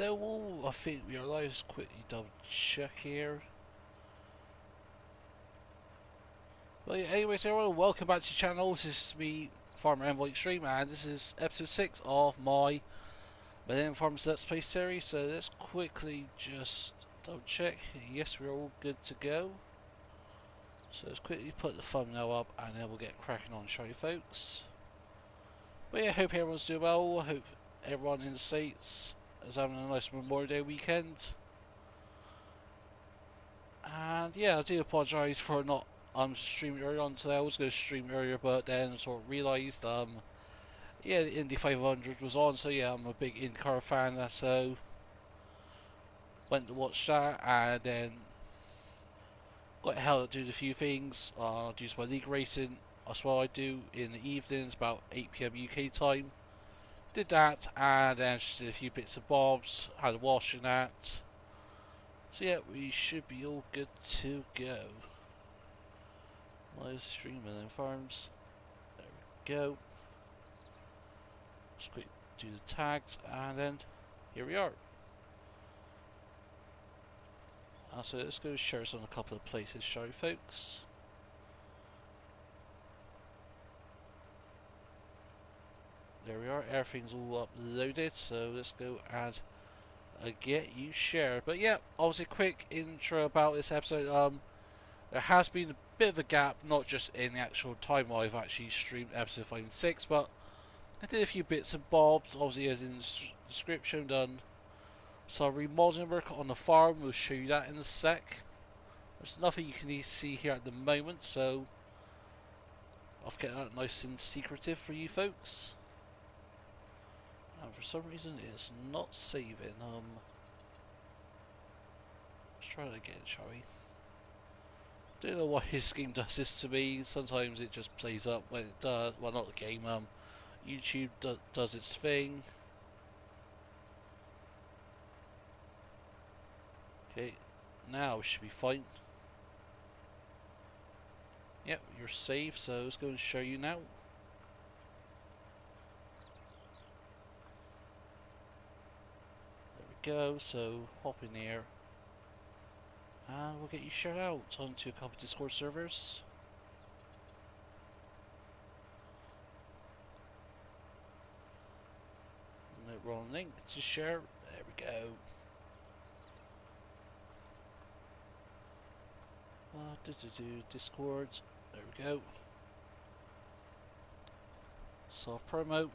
No, I think we are live. Just quickly double check here. Well, yeah, anyways, everyone, welcome back to the channel. This is me, Farmer LIVESTREAM, and this is episode 6 of my Millennial Farms Let's Play series. So let's quickly just double check. Yes, we're all good to go. So let's quickly put the thumbnail up, and then we'll get cracking on, shall we, folks? But yeah, hope everyone's doing well. Hope everyone in the States is having a nice Memorial Day weekend. And yeah, I do apologise for not streaming earlier on today. I was going to stream earlier, but then sort of realised yeah, the Indy 500 was on, so yeah, I'm a big IndyCar fan, so went to watch that, and then got held to do a few things. Do some league racing as well. I do in the evenings about 8 PM UK time. Did that, and then just did a few bits and bobs, had a wash and that. So yeah, we should be all good to go. Live stream Millennial Farms. There we go. Just quick do the tags, and then here we are. So let's go share this on a couple of places, shall we, folks? There we are. Everything's all uploaded, so let's go and get you shared. But yeah, obviously, quick intro about this episode. There has been a bit of a gap, not just in the actual time I've actually streamed episode 5 and 6, but I did a few bits and bobs, obviously as in the description, done some remodeling work on the farm. We'll show you that in a sec. There's nothing you can see here at the moment, so I'll get that nice and secretive for you folks. And for some reason it's not saving. Let's try that again, shall we? Don't know why his game does this to me. Sometimes it just plays up when it does. Well, not the game. YouTube does its thing. Okay, now we should be fine. Yep, you're safe. So let's go and show you now. There we go. So hop in here. And we'll get you shared out onto a couple of Discord servers. And the wrong link to share. There we go. Discord. There we go. Soft promo.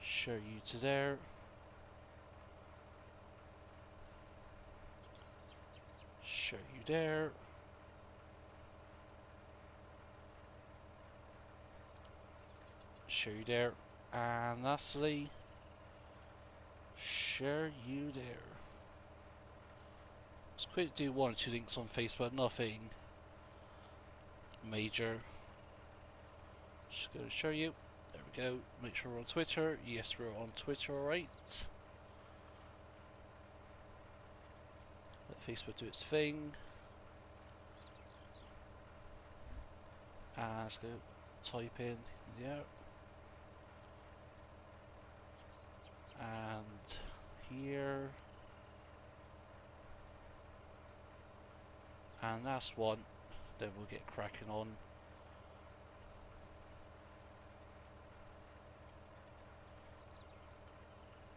Share you to there. Share you there. Share you there. And lastly, share you there. Let's quickly do 1 or 2 links on Facebook, nothing major. Just going to show you. There we go. Make sure we're on Twitter. Yes, we're on Twitter, alright. Let Facebook do its thing. And let's go type in, yeah. And here. And last one. Then we'll get cracking on.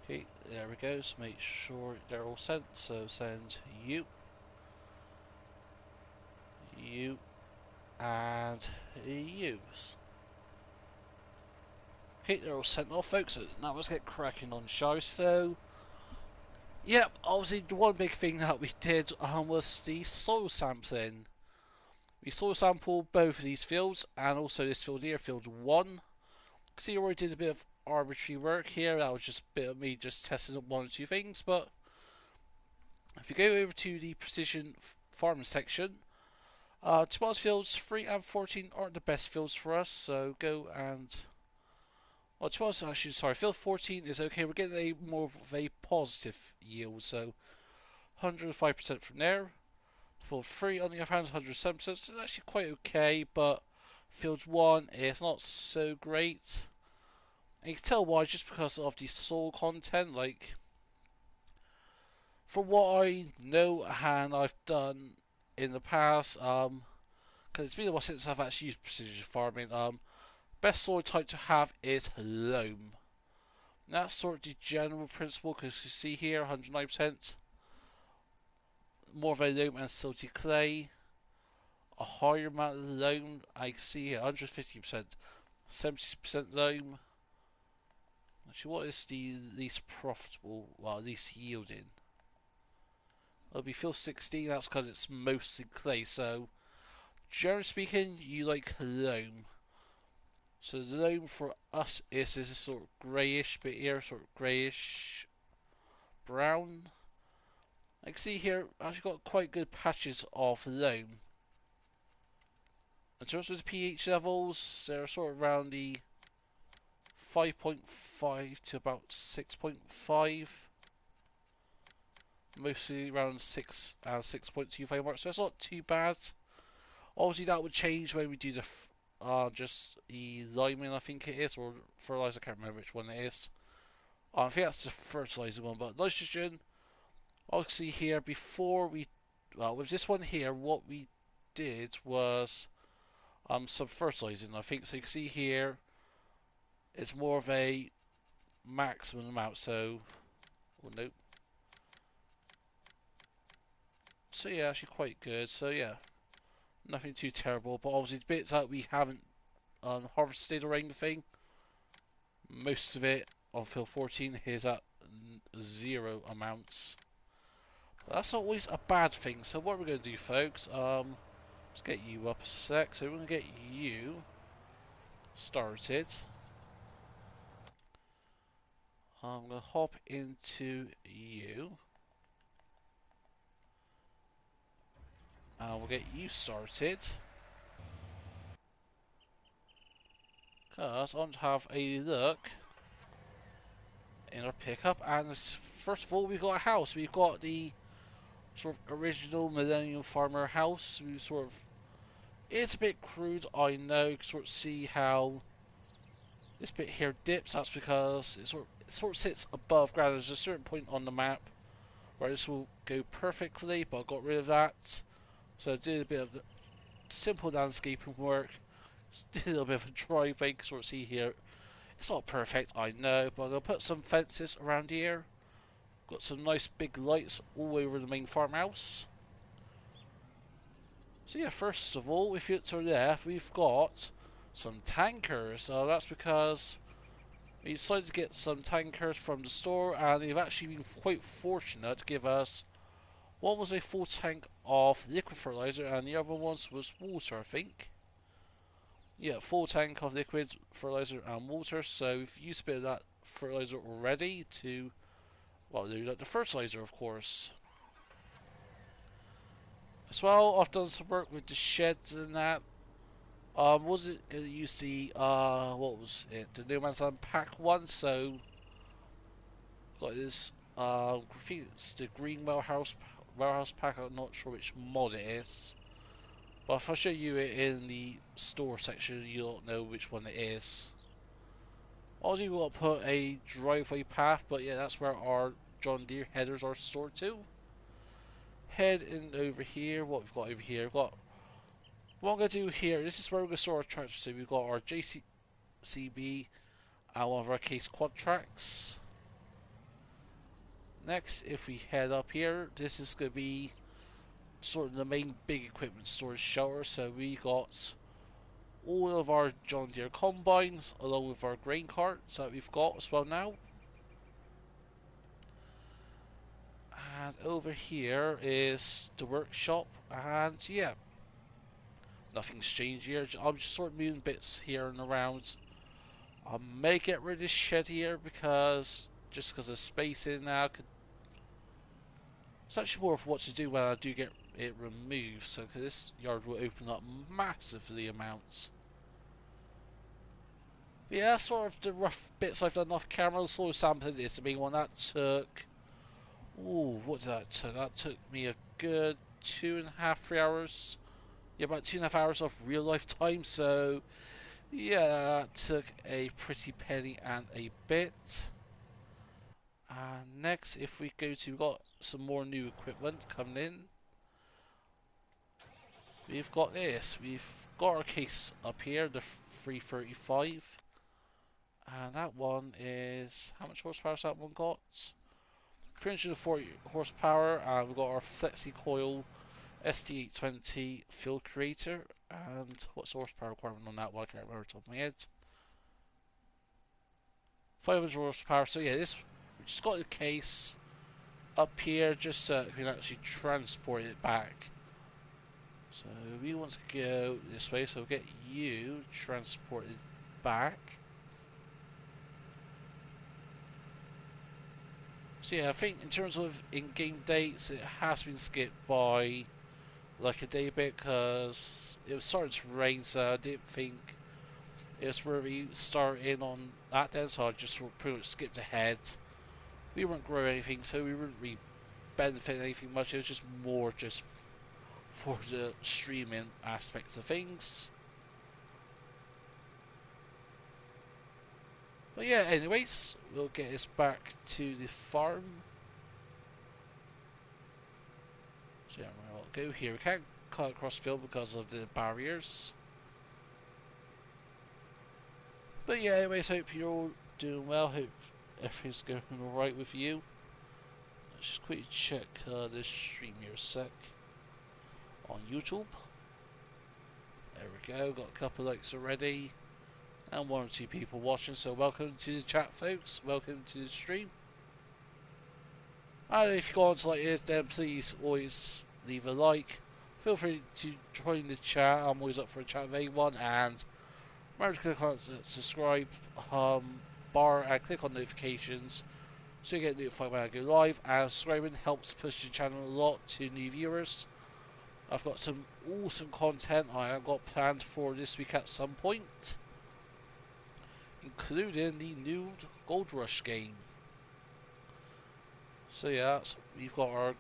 Okay, there we go. So make sure they're all sent. So send you, and use. Okay, they're all sent off, folks. So now let's get cracking on show. So, yep, obviously the one big thing that we did was the soil sampling. We soil sampled both of these fields, and also this field here, field 1. See, I already did a bit of arbitrary work here. That was just a bit of me just testing up 1 or 2 things. But if you go over to the precision farming section, tomatoes fields 3 and 14 aren't the best fields for us. So go and, well, tomatoes actually, sorry, field 14 is okay. We're getting a more of a positive yield, so 105% from there. Field 3 on the other hand, 107%. So it's actually quite okay, but field 1 is not so great. And you can tell why, just because of the soil content. Like, For what I know and I've done in the past, because it's been a while since I've actually used precision farming, best soil type to have is loam. That's sort of the general principle, because you see here 109%, more of a loam and silty clay, a higher amount of loam, I can see here 150%, 70% loam. Actually, what is the least profitable, well, least yielding? It'll be fill 16, that's because it's mostly clay, so generally speaking, you like loam. So the loam for us is this sort of greyish bit here, sort of greyish brown. I can see here, I've actually got quite good patches of loam. In terms of the pH levels, they're sort of around the 5.5 to about 6.5. Mostly around 6 and 6.25 marks, so it's not too bad. Obviously that would change when we do the just the liming, I think it is, or fertilizer, I can't remember which one it is. I think that's the fertilizer one, but nitrogen, obviously here before we, well, with this one here, what we did was some fertilizing, I think. So you can see here, it's more of a maximum amount, so, oh no. So yeah, actually quite good, so yeah, nothing too terrible, but obviously the bits that we haven't harvested or anything, most of it of fill 14 is at 0 amounts. But that's not always a bad thing, so what we're going to do, folks, let's get you up a sec, so we're going to get you started. I'm going to hop into you. And we'll get you started. Because I want to have a look in our pickup. And first of all, we've got a house. We've got the sort of original Millennial Farmer house. We sort of, it's a bit crude, I know. You can sort of see how this bit here dips. That's because it sort of sits above ground. There's a certain point on the map where this will go perfectly, but I got rid of that. So I did a bit of simple landscaping work. Did a little bit of a driving, sort of see here. It's not perfect, I know, but I'm going to put some fences around here. Got some nice big lights all over the main farmhouse. So yeah, first of all, if you look to the left, we've got some tankers. So that's because we decided to get some tankers from the store, and they've actually been quite fortunate to give us, one was a full tank of liquid fertilizer, and the other one was water, I think. Yeah, full tank of liquid fertilizer and water. So we've used a bit of that fertilizer already to, well, do like the fertilizer, of course. As well, I've done some work with the sheds and that. Was it used the what was it? The No Man's Land pack one. So got this. I think it's the green warehouse pack. I'm not sure which mod it is. But if I show you it in the store section, you'll know which one it is. Obviously, we'll put a driveway path, but yeah, that's where our John Deere headers are stored to. Head in over here. What we've got over here, we've got. What I'm going to do here, this is where we're going to store our tractors. So we've got our JCB and one of our case quad tracks. Next, if we head up here, this is going to be sort of the main big equipment storage shelter. So we got all of our John Deere combines along with our grain carts that we've got as well now. And over here is the workshop, and yeah, nothing's changed here. I'm just sort of moving bits here and around. I may get rid of this shed here because just because of space in now. It's actually more of what to do when I do get it removed. So cause this yard will open up massively amounts. But yeah, that's sort of the rough bits I've done off camera. The soil sampling is the main one that took. Ooh, what did that take? That took me a good 2.5, 3 hours. Yeah, about 2.5 hours of real life time. So yeah, that took a pretty penny and a bit. And next, if we go to, we've got some more new equipment coming in. We've got this. We've got our case up here, the 335. And that one is, how much horsepower has that one got? 340 horsepower, and we've got our flexi coil ST820 field creator. And what's the horsepower requirement on that one? I can't remember off the top of my head. 500 horsepower. So yeah, this we just got the case up here just so we can actually transport it back. So we want to go this way, so we'll get you transported back. So yeah, I think in terms of in-game dates, it has been skipped by like a day bit because it was starting to rain, so I didn't think it was where we started on that then, so I just pretty much skipped ahead. We weren't growing anything, so we weren't really benefiting anything much. It was just more just for the streaming aspects of things. But yeah, anyways, we'll get us back to the farm. So yeah, we'll go here. We can't cut across the field because of the barriers. But yeah, anyways, hope you're all doing well. Hope everything's going alright with you. Let's just quickly check this stream here a sec on YouTube. There we go, got a couple of likes already. And 1 or 2 people watching, so welcome to the chat, folks. Welcome to the stream. And if you go on to like this, then please always leave a like. Feel free to join the chat. I'm always up for a chat with anyone. And remember to click on the subscribe bar and click on notifications so you get notified when I go live. And subscribing helps push the channel a lot to new viewers. I've got some awesome content I have got planned for this week at some point, including the new Gold Rush game. So yeah, we've got our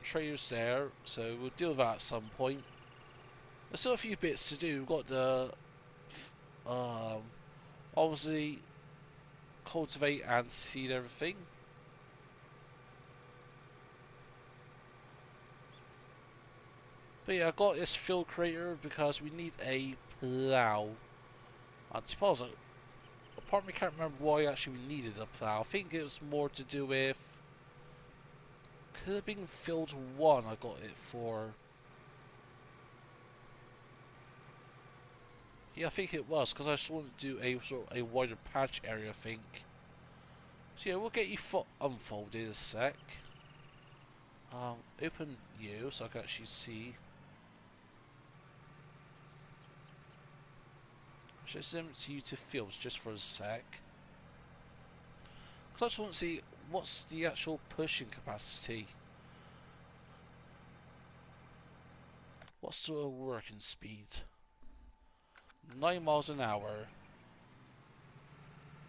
traders there, so we'll deal with that at some point. There's still a few bits to do. We've got the obviously cultivate and seed everything. But yeah, I got this field creator because we need a plough. I suppose part of me can't remember why actually we needed a plough. I think it was more to do with, could have been field 1 I got it for. Yeah, I think it was, because I just wanted to do a sort of a wider patch area, I think. So yeah, we'll get you unfolded in a sec. Open you, so I can actually see. Just limit you to fields just for a sec. Because I just want to see what's the actual pushing capacity. What's the working speed? 9 miles an hour.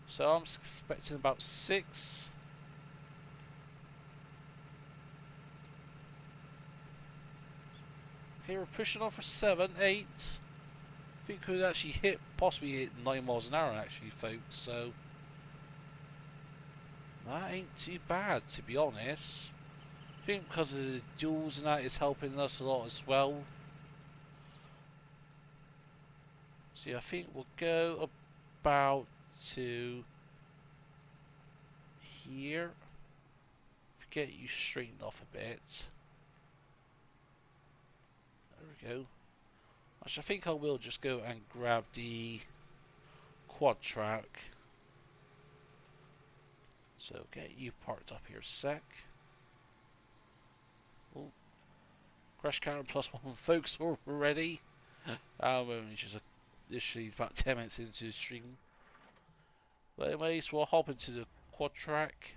So I'm expecting about 6. Okay, we're pushing on for 7, 8. I think we could actually possibly hit 9 miles an hour actually, folks, so that ain't too bad, to be honest. I think because of the duels and that, it's helping us a lot as well. So yeah, I think we'll go about to here. Get you straightened off a bit. There we go. Actually, I think I will just go and grab the quad track. So get you parked up here a sec. Oh, crash counter +1 folks already. Which is literally about 10 minutes into the stream. But anyways, we'll hop into the quad track.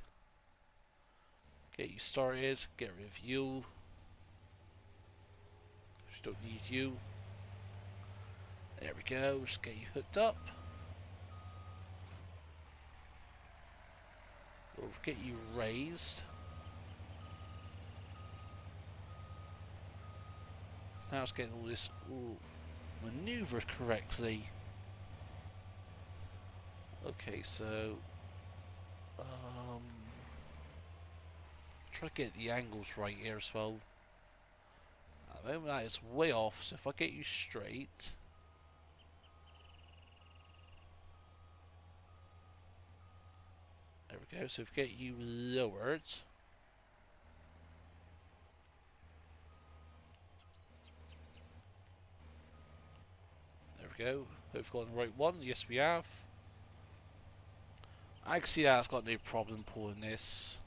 Get you started, get rid of you. Just don't need you. There we go, just get you hooked up. We'll get you raised. Now it's getting all this maneuvered correctly. Okay, so Try to get the angles right here as well. At the moment that is way off, so if I get you straight. There we go, so if I get you lowered. There we go. Hope we've got the right one. Yes, we have. I can see that it's got no problem pulling this.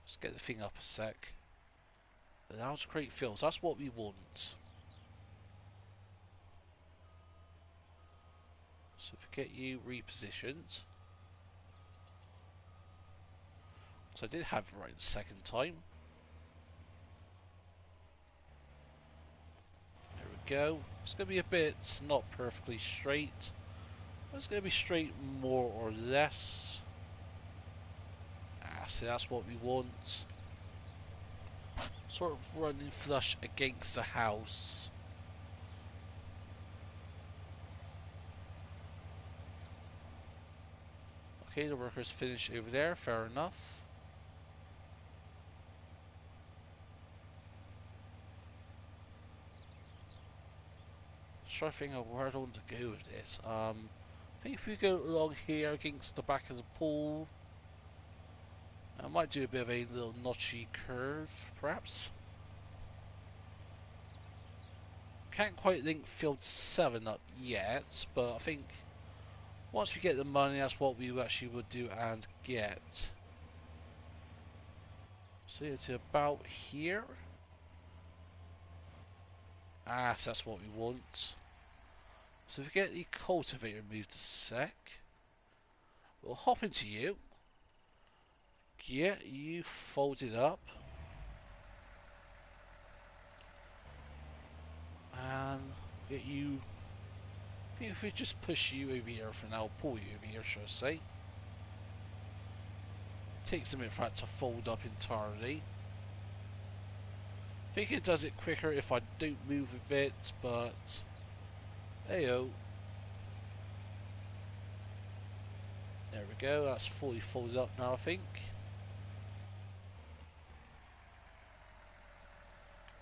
Let's get the thing up a sec. Allow to create fills. That's what we want. So if we get you repositioned. So I did have it right the second time. There we go. It's going to be a bit not perfectly straight. But it's going to be straight more or less. So that's what we want. Sort of running flush against the house. Okay, the worker's finished over there, fair enough. Try to figure out where I want to go with this. I think if we go along here against the back of the pool, I might do a bit of a little notchy curve, perhaps. Can't quite link field 7 up yet, but I think once we get the money, that's what we actually would do and get. So to about here. So that's what we want. So if we get the cultivator moved a sec, we'll hop into you. Get you folded up. And get you. I think if we just push you over here for now, pull you over here, should I say. Takes a minute for that to fold up entirely. I think it does it quicker if I don't move with it, but heyo. There we go, that's fully folded up now, I think.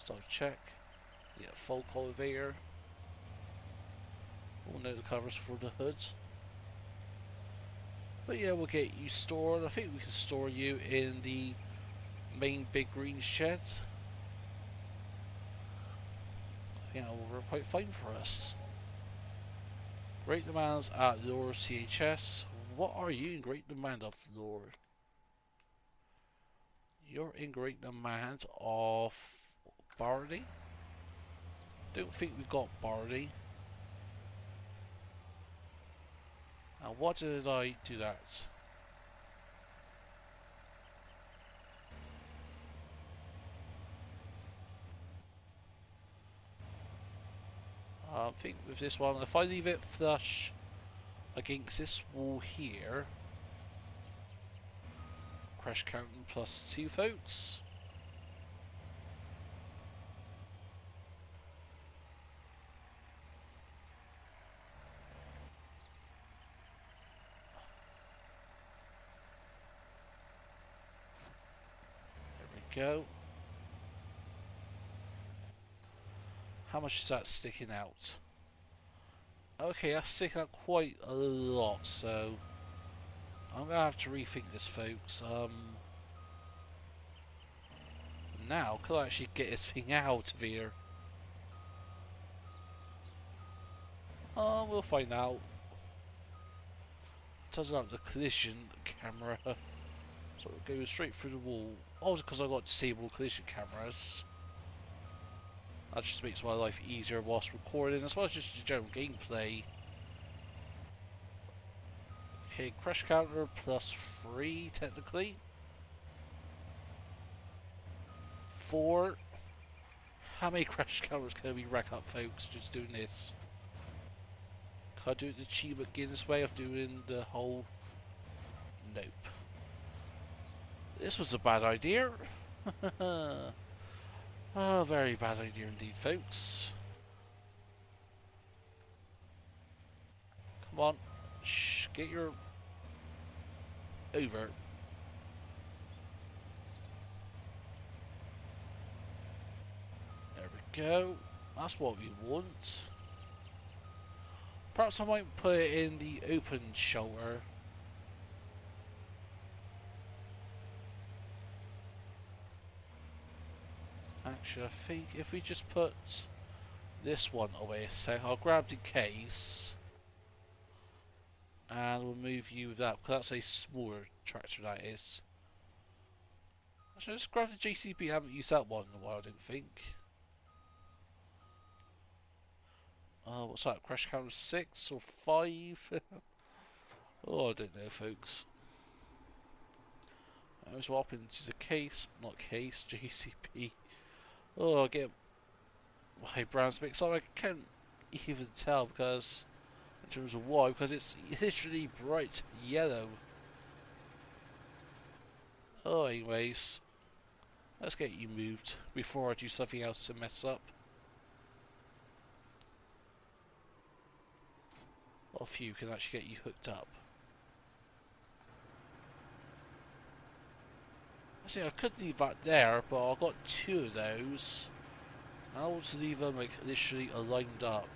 So check. Yeah, full cultivator. We'll know the covers for the hoods. But yeah, we'll get you stored. I think we can store you in the main big green shed. I think that will work quite fine for us. Great demands at Lure CHS. What are you in great demand of, Lure? You're in great demand of barley. Don't think we got barley. Now, what did I do that? I think with this one, if I leave it flush against this wall here, crash counting +2, folks. There we go. How much is that sticking out? Okay, that's sticking out quite a lot, so I'm gonna have to rethink this, folks. Now, could I actually get this thing out of here? We'll find out. Doesn't have the collision camera, so it goes straight through the wall. Also, because I've got disabled collision cameras. That just makes my life easier whilst recording, as well as just the general gameplay. Okay, crash counter +3, technically. 4. How many crash counters can we rack up, folks, just doing this? Can I do it the cheap Guinness way of doing the whole... Nope. This was a bad idea. Oh, very bad idea indeed, folks. Come on. Shh, get your... over. There we go. That's what we want. Perhaps I might put it in the open shelter. Actually, I think if we just put this one away a sec, I'll grab the case and we'll move you with that, because that's a smaller tractor, that is. Actually, let's grab the JCB. I haven't used that one in a while, I don't think. What's that? Crash count 6 or 5? Oh, I don't know, folks. I was swapping into the case, not case, JCB. Oh, I get my browns mixed up. I can't even tell because, in terms of why, because it's literally bright yellow. Oh, anyways, let's get you moved before I do something else to mess up. A few can actually get you hooked up. I could leave that there, but I've got 2 of those. I want to leave them like literally aligned up.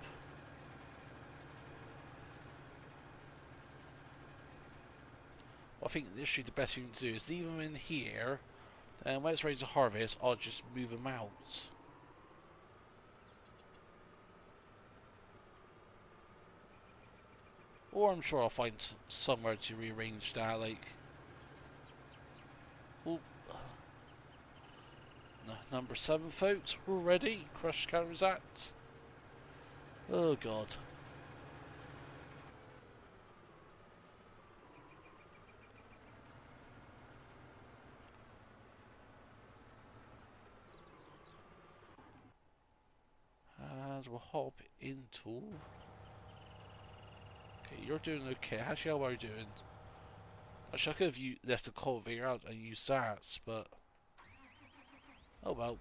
I think literally the best thing to do is leave them in here, and when it's ready to harvest, I'll just move them out. Or I'm sure I'll find somewhere to rearrange that, like... Oh, number 7, folks, we're ready. Crush counters at. Oh god. And we'll hop into... Okay, you're doing okay. Actually, how are you doing? Actually, I could have left the cultivator out and used that, but... Oh well.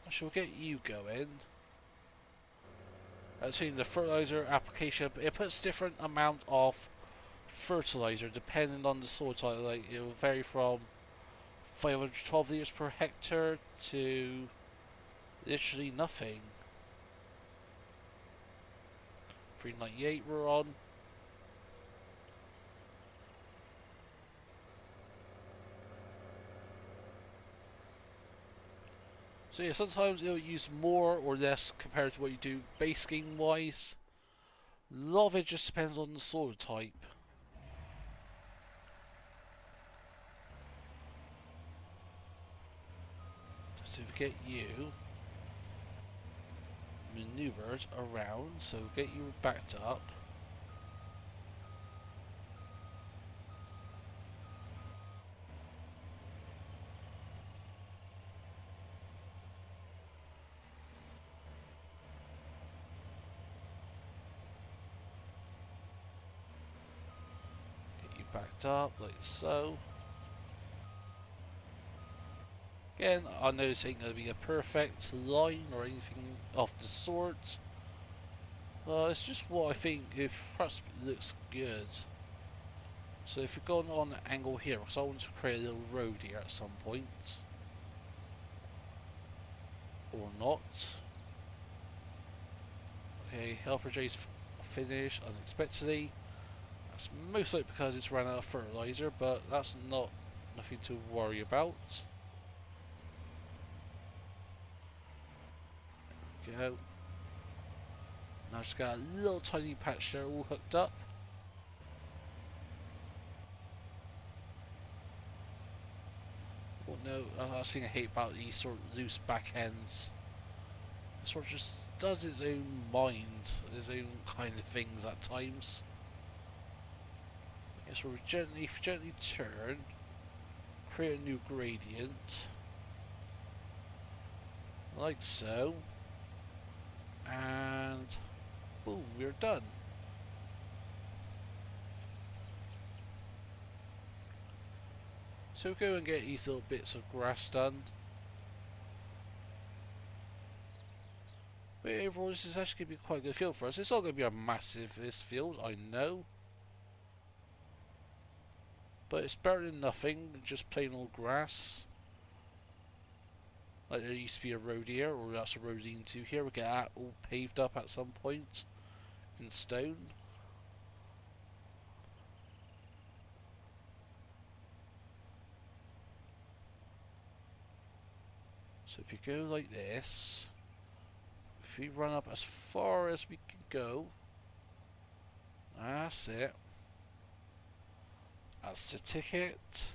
Actually, we'll get you going. I've seen the fertilizer application, it puts different amount of fertilizer depending on the soil type. Like, it will vary from 512 litres per hectare to literally nothing. 398 we're on. So yeah, sometimes it'll use more or less compared to what you do base game wise. A lot of it just depends on the soil type. So we get you maneuvered around, so get you backed up. Get you backed up like so. Again, I know this ain't going to be a perfect line or anything of the sort. It's just what I think it perhaps looks good. So if you're going on an angle here, because I want to create a little road here at some point. Or not. Okay, helper J's finished unexpectedly. That's most likely because it's run out of fertilizer, but that's nothing to worry about. Go. Now just got a little tiny patch there all hooked up. Oh no, that's the thing I hate about these sort of loose back ends. It sort of just does its own mind, its own kind of things at times. Okay, so we gently turn, create a new gradient, like so, and boom, we're done. So go and get these little bits of grass done. But overall, this is actually going to be quite a good field for us. It's not going to be a massive this field, I know. But it's better than nothing, just plain old grass. Like there used to be a road here, or that's a road into here. We'll get that all paved up at some point in stone. So if you go like this, if we run up as far as we can go, that's it. That's the ticket.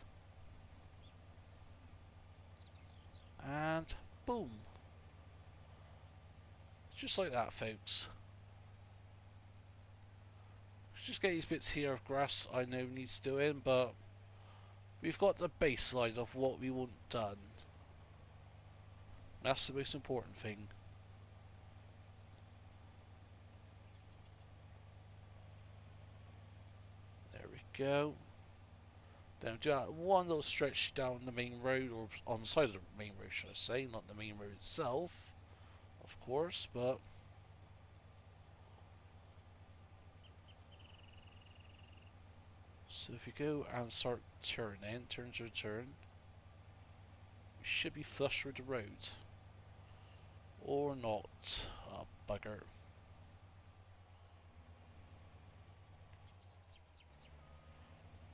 And boom. Just like that, folks. Just get these bits here of grass I know needs doing, but we've got the baseline of what we want done. That's the most important thing. There we go. Then do that one little stretch down the main road, or on the side of the main road, should I say, not the main road itself, of course, but so if you go and start turning, turn to turn, we should be flush with the road. Or not. Oh, bugger.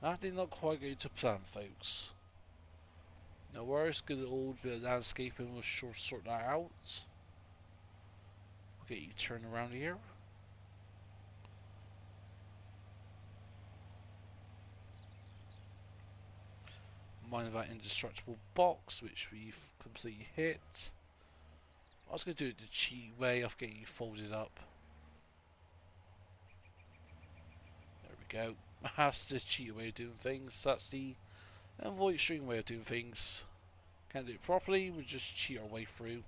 That did not quite go to plan, folks. No worries, good old bit of landscaping, we'll sort that out. We'll get you turned around here. Mind that indestructible box, which we've completely hit. I was going to do it the cheat way of getting you folded up. There we go. That's the cheat way of doing things. That's the avoid string way of doing things. Can't do it properly, we'll just cheat our way through.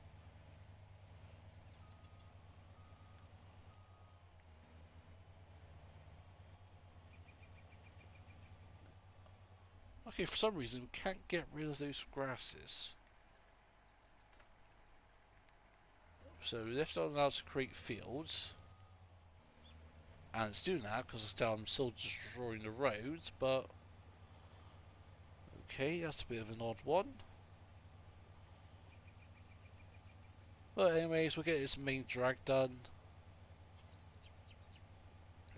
Okay, for some reason we can't get rid of those grasses. So we left on now to create fields. And it's doing that because I'm still destroying the roads, but okay, that's a bit of an odd one. But anyways, we'll get this main drag done.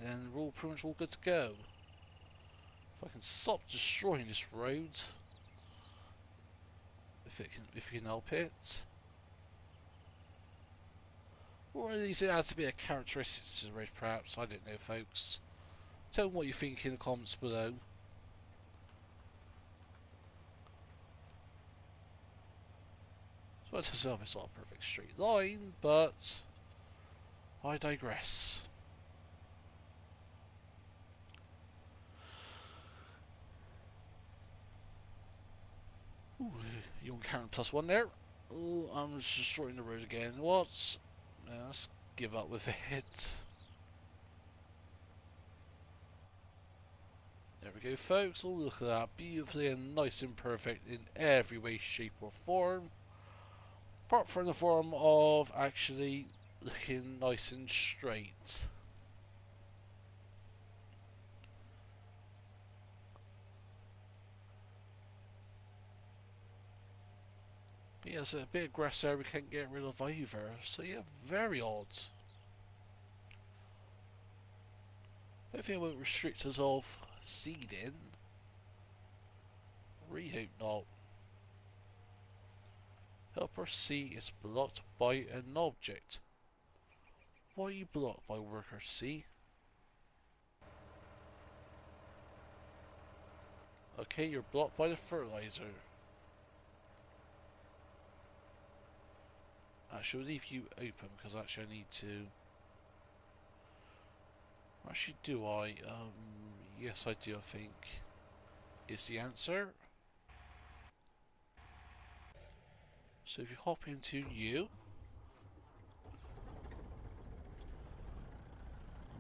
Then we're all pretty much all good to go. If I can stop destroying this road, if it can help it. Or at least it adds a bit of characteristics to the road, perhaps. I don't know, folks. Tell me what you think in the comments below. So to myself, it's not a perfect straight line, but I digress. Ooh, young Karen +1 there. Oh, I'm just destroying the road again. What? Let's give up with it. There we go, folks. Oh, look at that. Beautifully and nice and perfect in every way, shape, or form. Apart from the form of actually looking nice and straight. But yeah, there's a bit of grass there we can't get rid of either. So yeah, very odd. Hopefully it won't restrict us of seeding. Really hope not. Helper C is blocked by an object. Why are you blocked by worker C? Okay, you're blocked by the fertilizer. Actually, I'll leave you open because actually I need to. Actually, do I? Yes, I do. I think is the answer. So if you hop into you,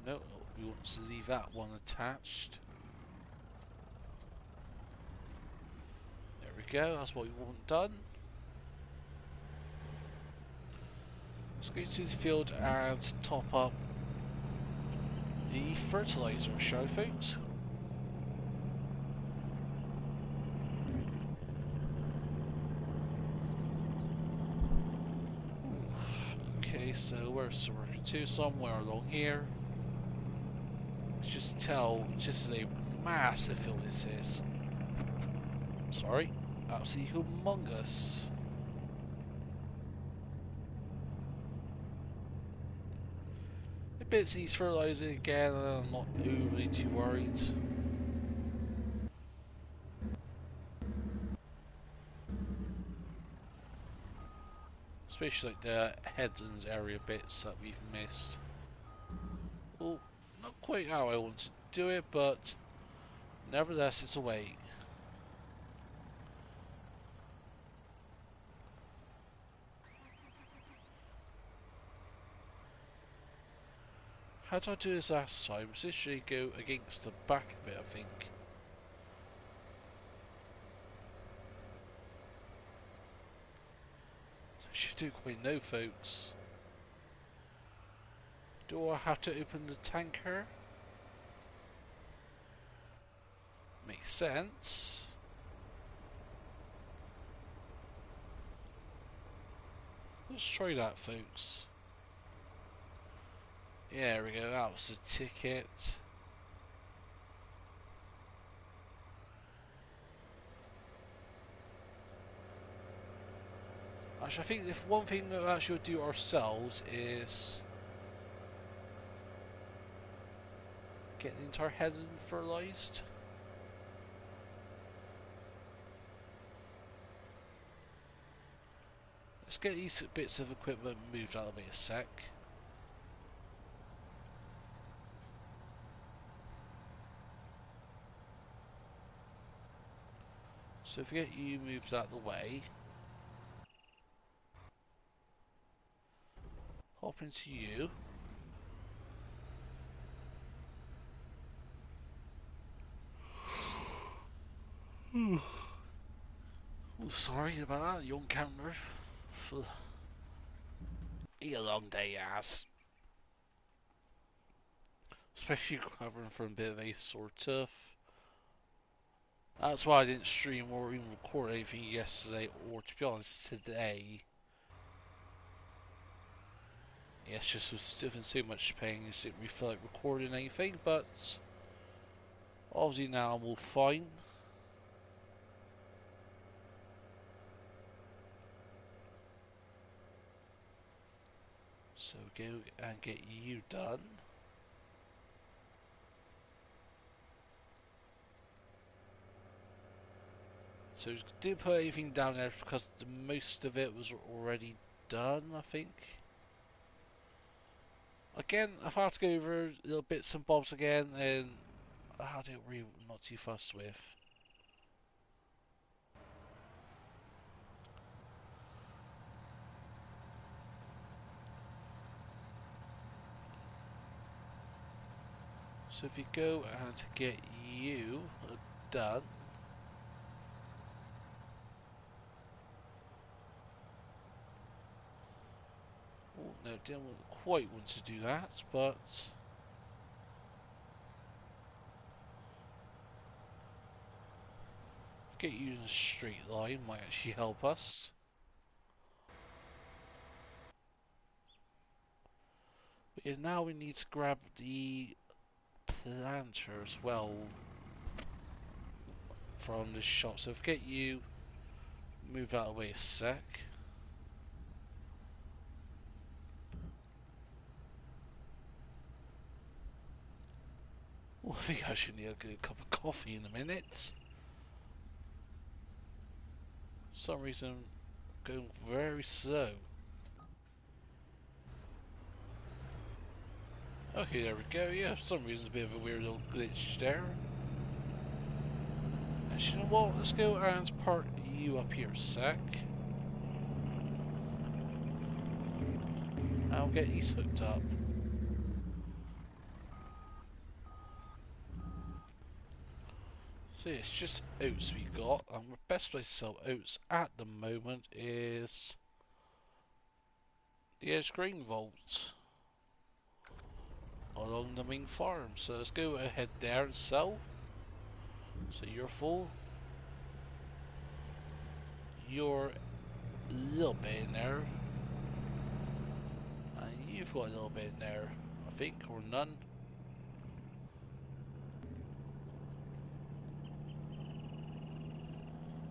no, we want to leave that one attached. There we go. That's what we want done. Let's go to the field and top up the fertilizer, shall we, folks? Okay, so where's the worker 2? Somewhere along here. Let's just tell, just as a massive field this is. Sorry, absolutely humongous. A bit needs fertilizing again, and I'm not overly too worried. Especially like the headlands area bits that we've missed. Well, not quite how I want to do it, but nevertheless, it's a way. How did I do this last time? This should go against the back of it, I think. I should do quite know, folks. Do I have to open the tanker? Makes sense. Let's try that, folks. Yeah, there we go, that was the ticket. Actually, I think if one thing that we actually do ourselves is get the entire headland fertilized. Let's get these bits of equipment moved out of the way a sec. So if we get you moved out of the way, hop into you. Oh, sorry about that, young counter. Be a long day, ass. Especially recovering from a bit of a sore tooth. That's why I didn't stream or even record anything yesterday, or to be honest, today. Yeah, it's just was stiff in so much pain, just didn't really feel like recording anything, but obviously now I'm all fine. So go and get you done. So didn't put anything down there because most of it was already done, I think. Again, if I have to go over little bits and bobs again, then I do really not too fussed with. So if you go and get you done. Oh, no, didn't quite want to do that, but get you in a straight line might actually help us. But yeah, now we need to grab the planter as well from the shop. So if we get you move out of the way a sec. Well, I think I should need a good cup of coffee in a minute. For some reason, going very slow. Okay, there we go. Yeah, for some reason, a bit of a weird little glitch there. Actually, you know what? Let's go and park you up here a sec. I'll get these hooked up. So yeah, it's just oats we got, and the best place to sell oats at the moment is the Edge Grain Vault along the main farm. So let's go ahead there and sell. So you're full. You're a little bit in there. And you've got a little bit in there, I think, or none.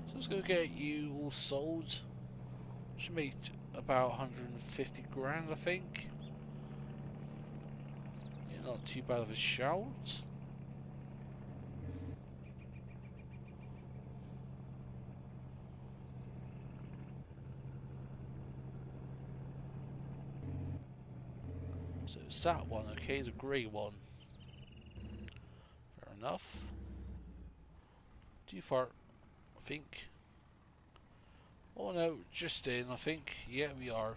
So let's go get you all sold. Should make about 150 grand, I think. Yeah, not too bad of a shout. So it's that one, okay, the grey one. Fair enough. Too far, I think. Oh no, just in, I think. Yeah, we are.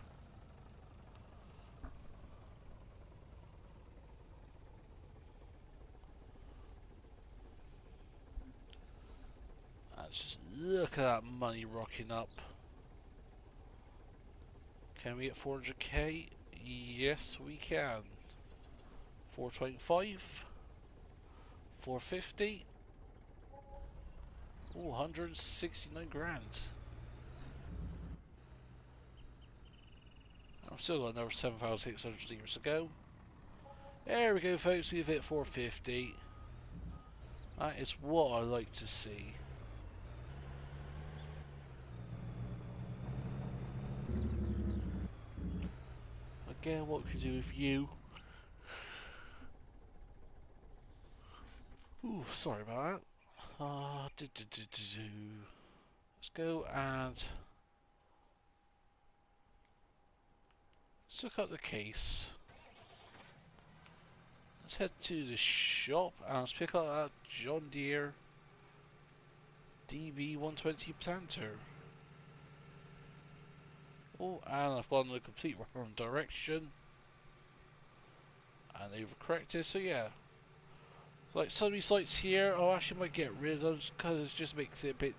Just look at that money rocking up. Can we get 400k? Yes, we can. 425. 450. Oh, 169 grand. I've still got another 7,600 litres to go. There we go, folks. We've hit 450. That is what I like to see. Again, what can we do with you? Ooh, sorry about that. Let's go and let's look at the case. Let's head to the shop and let's pick up that John Deere DB120 planter. Oh, and I've gone in the complete wrong direction and overcorrected, so yeah. Like some of these lights here, I actually might get rid of those because it just makes it a bit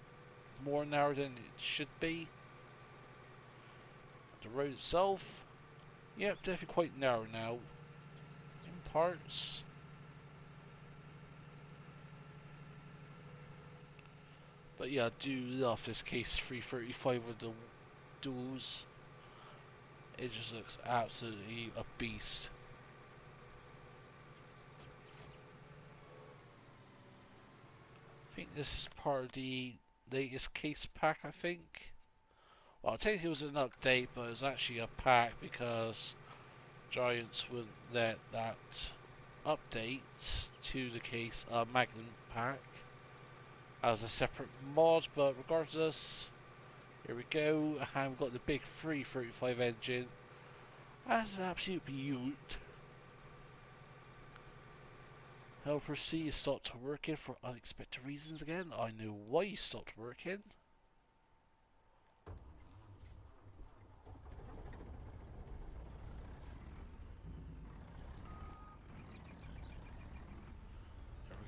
more narrow than it should be. The road itself, yep, definitely quite narrow now. In parts. But yeah, I do love this case 335 with the duals. It just looks absolutely a beast. I think this is part of the latest case pack, I think. Well, technically it was an update, but it was actually a pack because Giants would let that update to the case Magnum pack as a separate mod, but regardless, here we go, and we've got the big 335 engine as an absolute beaut. Helper C stopped working for unexpected reasons again. I know why he stopped working.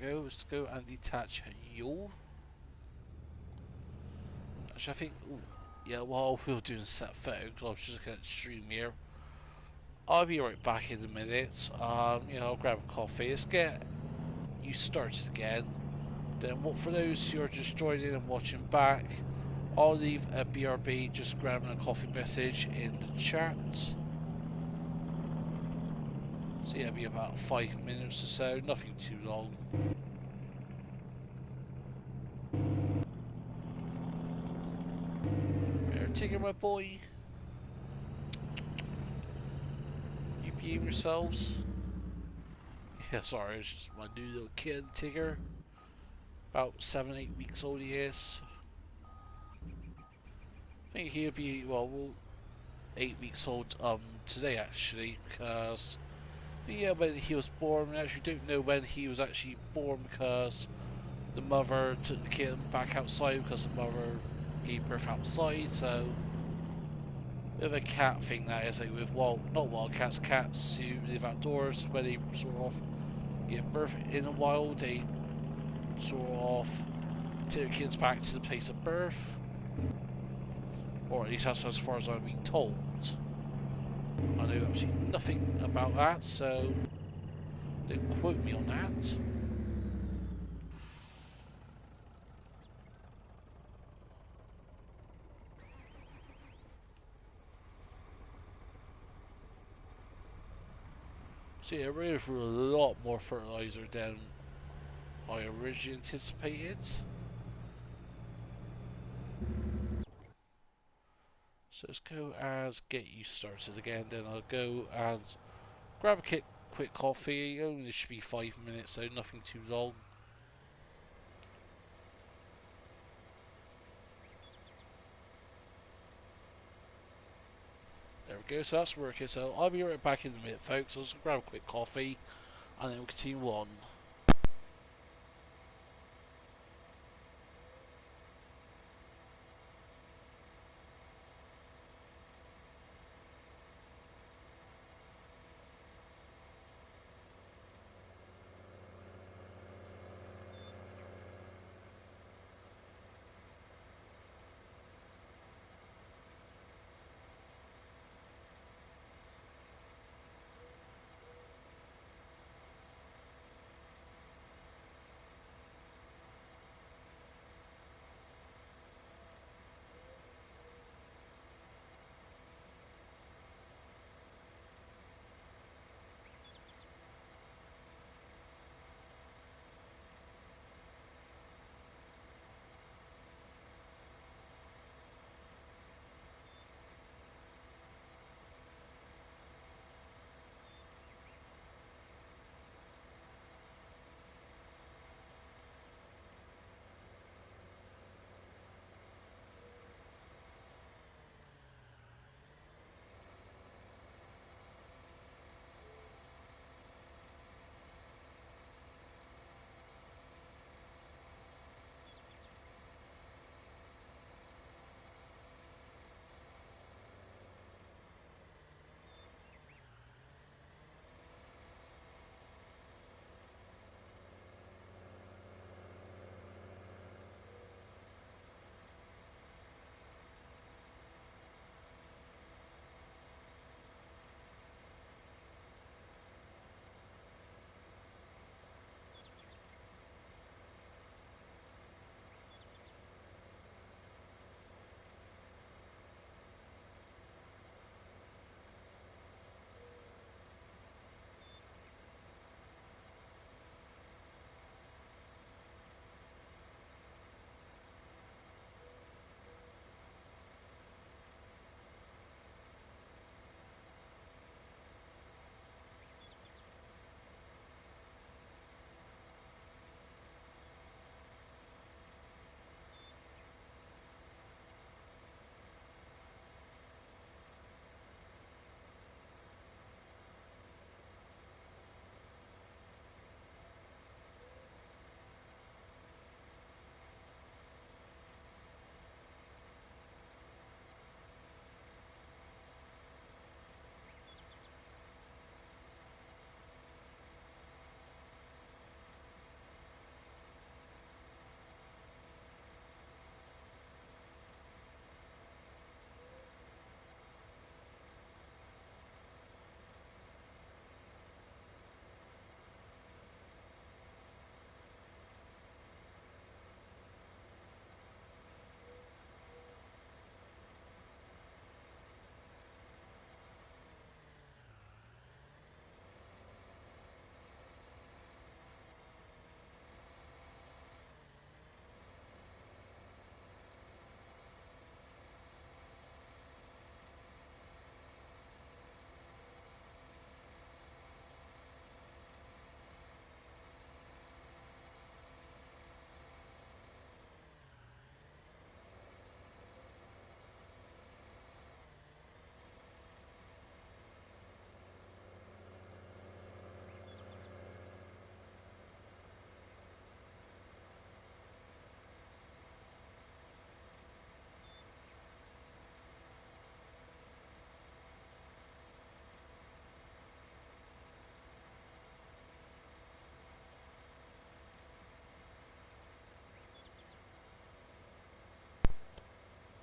There we go, let's go and detach you. Actually, I think, ooh, yeah, while we're doing set photo, because I was just looking at the stream here. I'll be right back in a minute. You know, I'll grab a coffee. Let's get you started again. Then, what for those who are just joining and watching back, I'll leave a BRB just grabbing a coffee message in the chat. So yeah, it'll be about 5 minutes or so, nothing too long. There, Tigger, my boy. You behave yourselves. Yeah, sorry, it's just my new little kid, Tigger. About 7-8 weeks old he is. I think he'll be, well, 8 weeks old today actually, because yeah, when he was born, we actually don't know when he was actually born because the mother took the kid back outside because the mother gave birth outside, so with a cat thing that is, like with not wild cats, cats who live outdoors, when they sort of give birth in the wild, they sort of take the kids back to the place of birth, or at least that's as far as I'm being told. I know absolutely nothing about that, so don't quote me on that. See, I ran through a lot more fertilizer than I originally anticipated. So let's go and get you started again, then I'll go and grab a quick coffee. Only should be 5 minutes, so nothing too long. There we go, so that's working. So I'll be right back in a minute, folks. I'll just grab a quick coffee and then we'll continue on.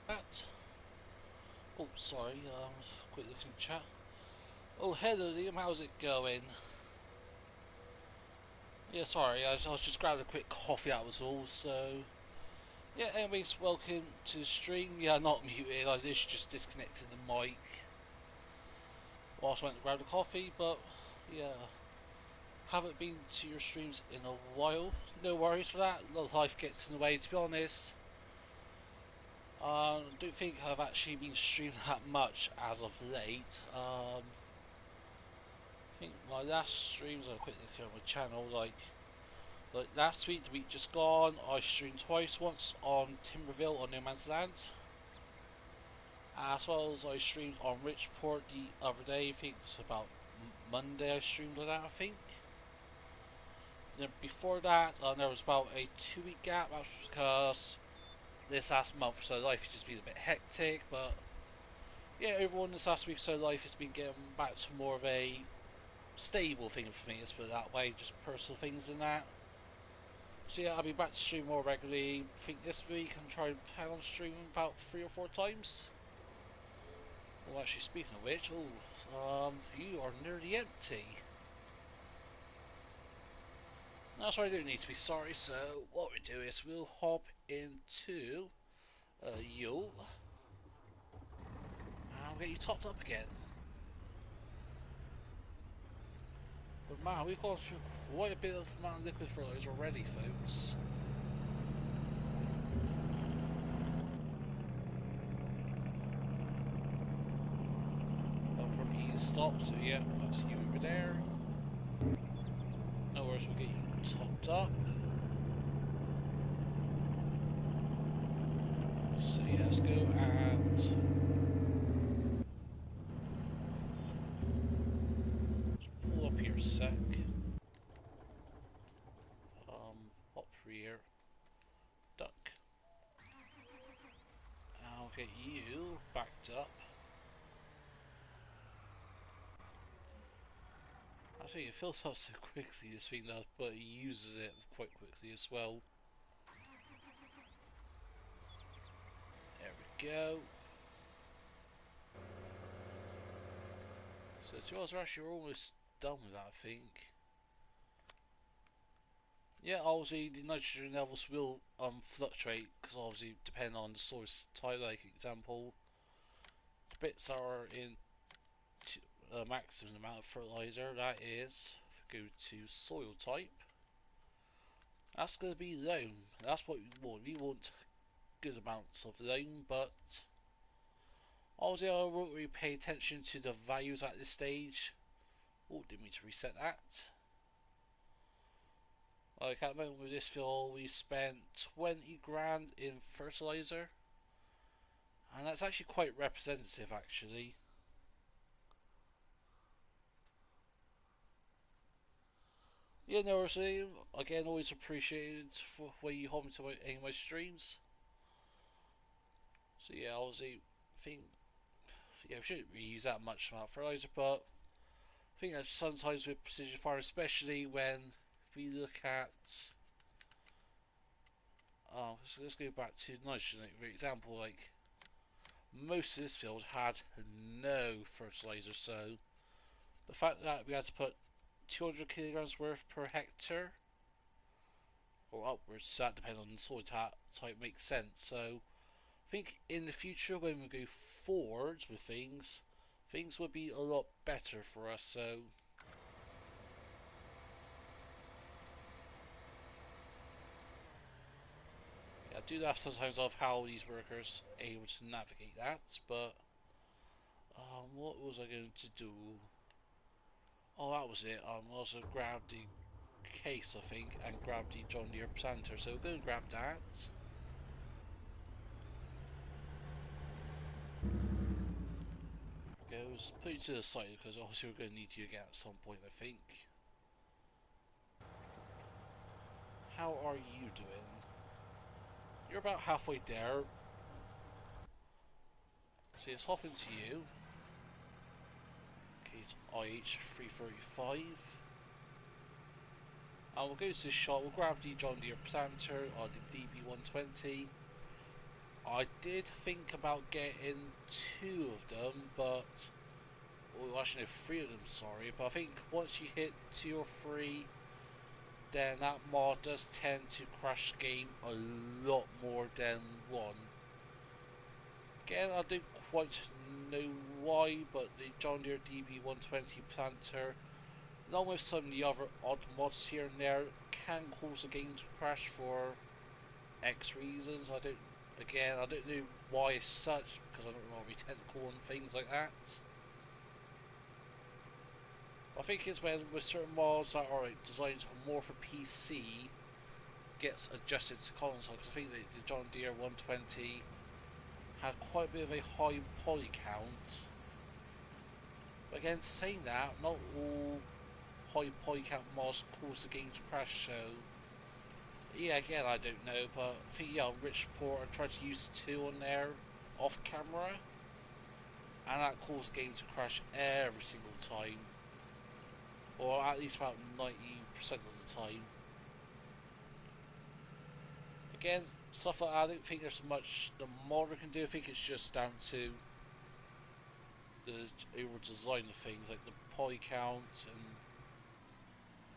That. Oh, sorry. Quick look in the chat. Oh, hello Liam, how's it going? Yeah, sorry, I was just grabbing a quick coffee, that was all, so... Yeah, anyways, welcome to the stream. Yeah, not muted, I literally just disconnected the mic whilst I went to grab the coffee, but... Yeah, haven't been to your streams in a while. No worries for that, life gets in the way, to be honest. Don't think I've actually been streaming that much as of late. I think my last streams, I'll quickly look at my channel, like last week, the week just gone, I streamed twice, once on Timberville on No Man's Land, as well as I streamed on Richport the other day. I think it was about Monday I streamed on that, I think. Then before that, there was about a 2 week gap. That's because this last month or so life has just been a bit hectic, but yeah, overall this last week or so life has been getting back to more of a stable thing for me, let's put it that way, just personal things and that. So yeah, I'll be back to stream more regularly. I think this week I'm trying to plan on streaming about 3 or 4 times. Well, actually, speaking of which, you are nearly empty. No, sorry, I don't need to be sorry. So what we do is we'll hop into Yule, and I'll get you topped up again. But man, we've gone through quite a bit of liquid fertilizer already, folks. From E stop, so yeah, that's you over there. No worries, we'll get you topped up. So yeah, let's go and pull up here a sec. Hop rear, duck. I'll get you backed up. Actually, it fills up so quickly, this thing does, but it uses it quite quickly as well. There we go. So to us, we're almost done with that, I think. Yeah, obviously the nitrogen levels will fluctuate because obviously depending on the source type. Like example, the bits are in maximum amount of fertilizer. That is, if we go to soil type, that's going to be loam. That's what we want. We want good amounts of loam, but obviously I won't really pay attention to the values at this stage. Oh, didn't mean to reset that. Like at the moment with this field, we spent 20 grand in fertilizer, and that's actually quite representative, actually. Yeah, no, again, always appreciated for when you hop into any of my streams. So yeah, obviously, I think yeah, we shouldn't really use that much amount of fertilizer, but I think that sometimes with precision farming, especially when we look at so let's go back to nitrogen. For example, like most of this field had no fertilizer, so the fact that we had to put 200 kilograms worth per hectare or upwards, that depends on the soil type, makes sense. So I think in the future when we go forwards with things will be a lot better for us. So yeah, I do laugh sometimes of how these workers are able to navigate that, but what was I going to do? Oh, that was it. Also grab the case, I think, and grab the John Deere planter. So go and grab that. Goes put it to the side because obviously we're going to need you again at some point, I think. How are you doing? You're about halfway there. So let's hop into you. Okay, it's IH335. And we'll go to this shop, we'll grab the John Deere planter or the DB120. I did think about getting two of them, but well, actually no, 3 of them, sorry, but I think once you hit 2 or 3, then that mod does tend to crash the game a lot more than 1. Again, I don't quite know why, but the John Deere DB120 planter, along with some of the other odd mods here and there, can cause the game to crash for X reasons. I don't know why as such, because I don't want to be technical on things like that. I think it's when with certain mods that are designed more for PC gets adjusted to console, because I think the John Deere 120 had quite a bit of a high poly count. But again, saying that, not all high poly count mods cause the game to crash, so yeah, again, I don't know, but I think, yeah, Rich Porter tried to use 2 on there off camera, and that caused the game to crash every single time, or at least about 90% of the time. Again, stuff like that, I don't think there's much the modder can do. I think it's just down to the overall design of things, like the poly count, and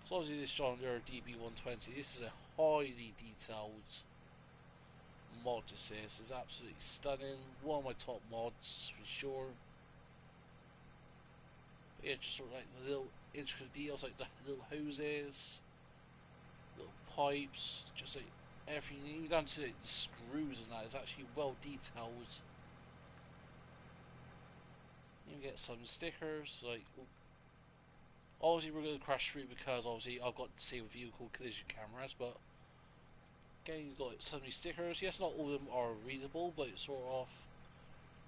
so obviously this John Deere DB120, this is a highly detailed mod. This is absolutely stunning, one of my top mods for sure. But yeah, just sort of like the little intricate details, like the little hoses, little pipes, just like everything, even down to the screws and that is actually well detailed. You can get some stickers, like obviously we're going to crash through because obviously I've got disabled vehicle collision cameras, but again you've got so many stickers. Yes, not all of them are readable, but it's sort of,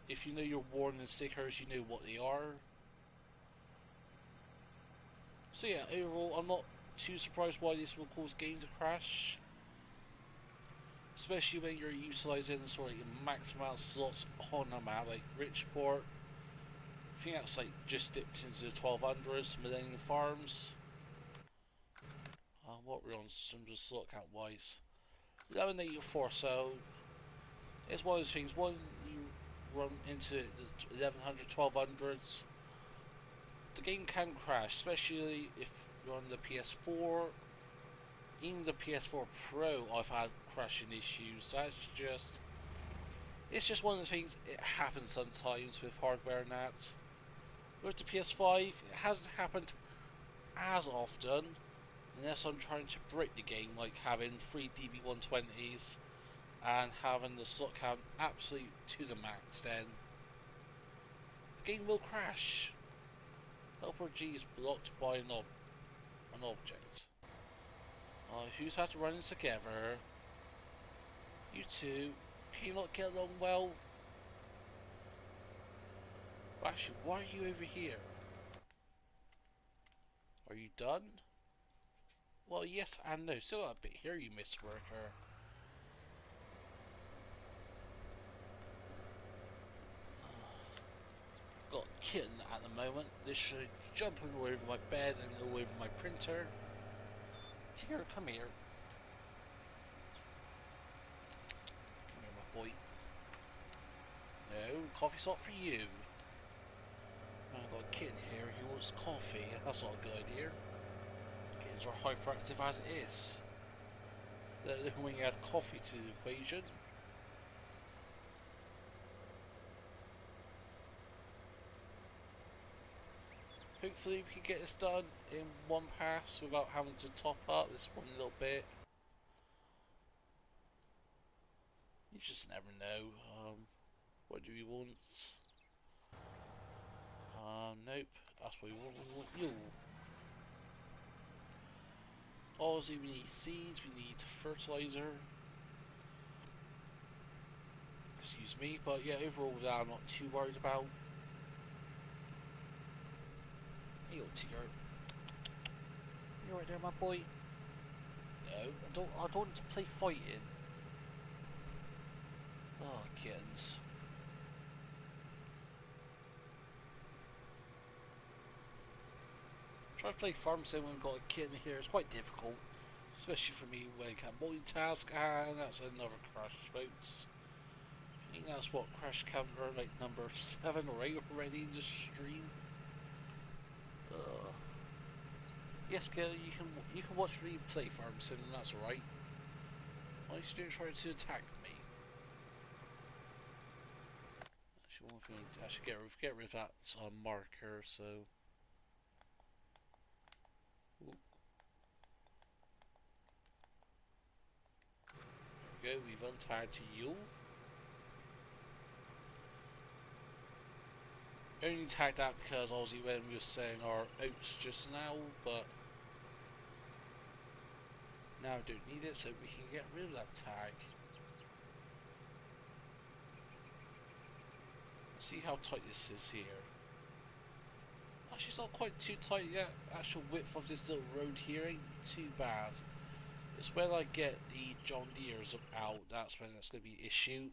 if you know your warning stickers, you know what they are. So yeah, overall I'm not too surprised why this will cause game to crash, especially when you're utilising sort of like max amount of slots on a map, like Richport. I think that's like just dipped into the 1200s, Millennial Farms. What we're on some just slot count wise, 1184. So it's one of those things. When you run into the 1100, 1200s, the game can crash, especially if you're on the PS4. Even the PS4 Pro, I've had crashing issues. It's just one of the things. It happens sometimes with hardware and that. With the PS5, it hasn't happened as often, unless I'm trying to break the game, like having 3 DB120s and having the slot count absolutely to the max. Then the game will crash. Helper G is blocked by an object. Who's had to run this together? You two, can you not get along well? Well, actually, why are you over here? Are you done? Well, yes and no. Still a bit here, you Miss Worker. Got Kitten at the moment. This should jump all over my bed and all over my printer. Here, come here. Come here, my boy. No, coffee's not for you. I've got a kitten here who wants coffee. That's not a good idea. Kittens are hyperactive as it is. When you add coffee to the equation. Hopefully we can get this done in one pass without having to top up this one little bit. You just never know. What do we want? Nope. That's what we want. We want you. Obviously we need seeds, we need fertilizer. Excuse me, but yeah, overall that I'm not too worried about. Hey, old Tigger. You right there, my boy? No, I don't want to play fighting. Oh, kittens. Try to play farm sim when I've got a kitten here. It's quite difficult, especially for me when I can't multitask, and that's another crash, folks. I think that's what crash counter like number 7 or 8 already in the stream. Yes, girl, you can watch me play Farm Sim, that's right. Why are you still trying to attack me? Actually, one thing I should get rid of that marker. So, ooh, there we go. We've untied to you. Only tagged that because obviously when we were saying our oats just now, but now I don't need it, so we can get rid of that tag. See how tight this is here. Actually, it's not quite too tight yet. Actual width of this little road here ain't too bad. It's when I get the John Deere's out, that's when it's going to be an issue.